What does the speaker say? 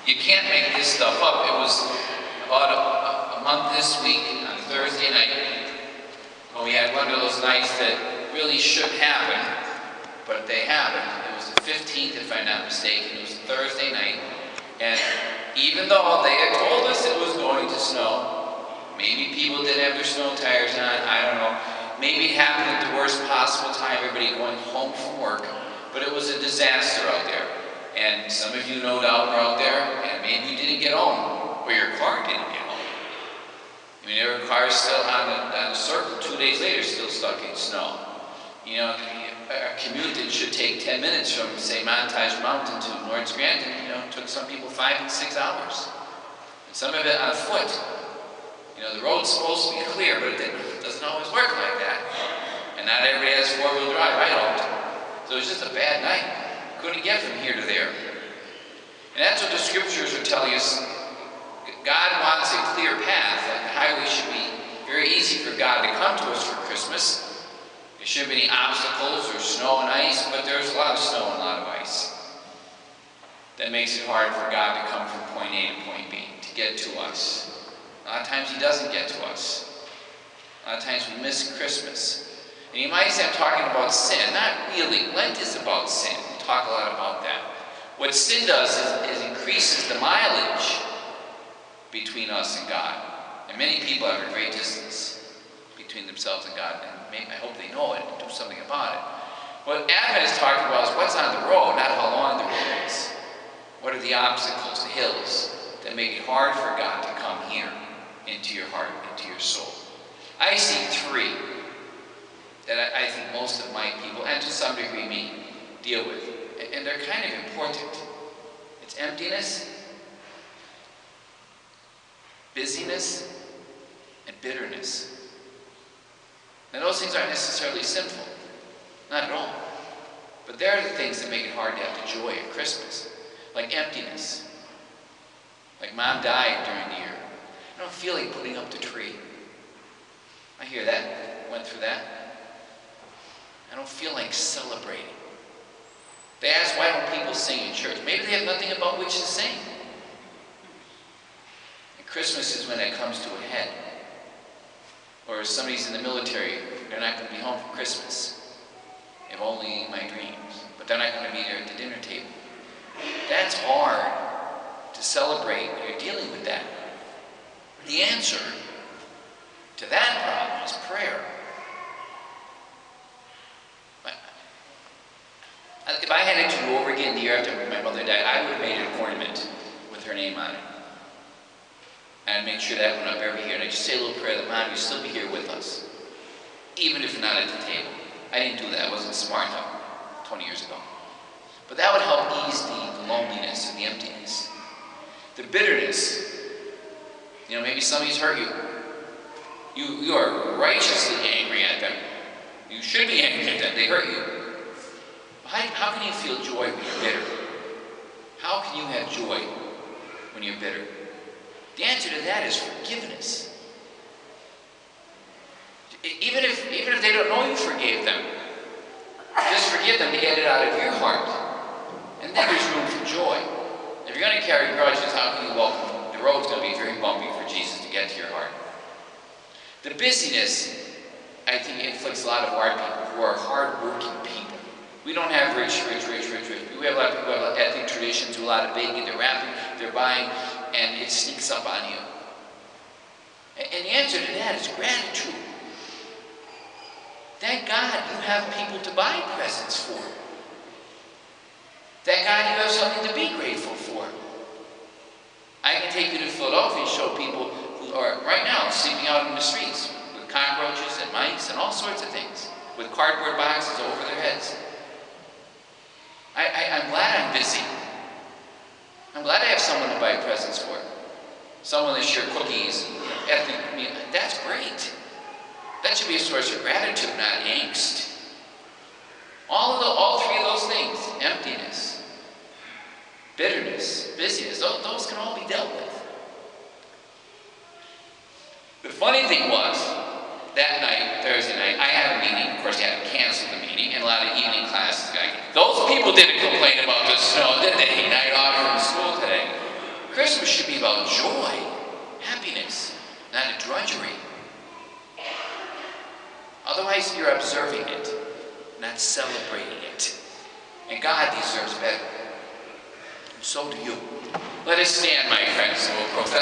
You can't make this stuff up. It was about a month this week on Thursday night when we had one of those nights that really shouldn't happen, but they happened. It was the 15th, if I'm not mistaken. It was Thursday night, and even though they had told us it was going to snow, maybe people didn't have their snow tires on, I don't know. Maybe it happened at the worst possible time, everybody going home from work, but it was a disaster out there. And some of you no doubt were out there, and maybe you didn't get home, or your car didn't get home. I mean, there were cars still on the circle 2 days later, still stuck in snow. You know, a commute that should take 10 minutes from, say, Montage Mountain to Lawrence Granton, took some people 5 and 6 hours. And some of it on foot. The road's supposed to be clear, but it doesn't always work like that. And not everybody has four-wheel drive. I don't. So it was just a bad night. Couldn't get from here to there. And that's what the scriptures are telling us. God wants a clear path. Like the highway should be very easy for God to come to us for Christmas. There shouldn't be any obstacles or snow and ice, but there's a lot of snow and a lot of ice. That makes it hard for God to come from point A to point B, to get to us. A lot of times He doesn't get to us. A lot of times we miss Christmas. And you might say I'm talking about sin. Not really. Lent is about sin. We talk a lot about that. What sin does is increases the mileage between us and God. And many people have a great distance between themselves and God. And I hope they know it and do something about it. What Advent is talking about is what's on the road, not how long the road is. What are the obstacles, the hills, that make it hard for God to come here into your heart, into your soul. I see three that I think most of my people, and to some degree me, deal with. And they're kind of important. It's emptiness, busyness, and bitterness. Now those things aren't necessarily sinful. Not at all. But they're the things that make it hard to have the joy at Christmas. Like emptiness. Like Mom died during the year. I don't feel like putting up the tree. I hear that. Went through that. I don't feel like celebrating. They ask, why don't people sing in church? Maybe they have nothing about which to sing. And Christmas is when that comes to a head. Or if somebody's in the military, they're not going to be home for Christmas. If only in my dreams. But they're not going to be there at the dinner table. That's hard to celebrate when you're dealing with that. The answer to that problem is prayer. If I had it to do over again the year after my mother died, I would have made an ornament with her name on it. And I'd make sure that went up every year. And I'd just say a little prayer that Mom, you still be here with us. Even if not at the table. I didn't do that. I wasn't smart enough 20 years ago. But that would help ease the loneliness and the emptiness. The bitterness. Maybe somebody's hurt you. You are righteously angry at them. You should be angry at them. They hurt you. How can you feel joy when you're bitter? How can you have joy when you're bitter? The answer to that is forgiveness. Even if they don't know you forgave them, just forgive them to get it out of your heart. And then there's room for joy. If you're going to carry grudges, how can you welcome them? The road's going to be very bumpy for Jesus to get to your heart. The busyness, I think, inflicts a lot of our people who are hard-working people. We don't have rich. We have a lot of people who have ethnic traditions, do a lot of baking, they're wrapping, they're buying, and it sneaks up on you. And the answer to that is gratitude. Thank God you have people to buy presents for. Thank God you have something to be grateful for. I can take you to Philadelphia and show people who are right now sleeping out in the streets with cockroaches and mice and all sorts of things, with cardboard boxes over their heads. I'm glad I'm busy. I'm glad I have someone to buy presents for. Someone to share cookies, ethnic meal. That's great. That should be a source of gratitude, not angst. All three of those things, emptiness, bitterness, busyness, those can all be dealt with. The funny thing was, that night, Thursday night, I had a meeting. Of course, I had to cancel the meeting, and a lot of evening classes. Those people didn't complain about the snow, did they? Night off from school today. Christmas should be about joy, happiness, not a drudgery. Otherwise, you're observing it, not celebrating it. And God deserves better. So do you. Let us stand, my friends, and we'll profess.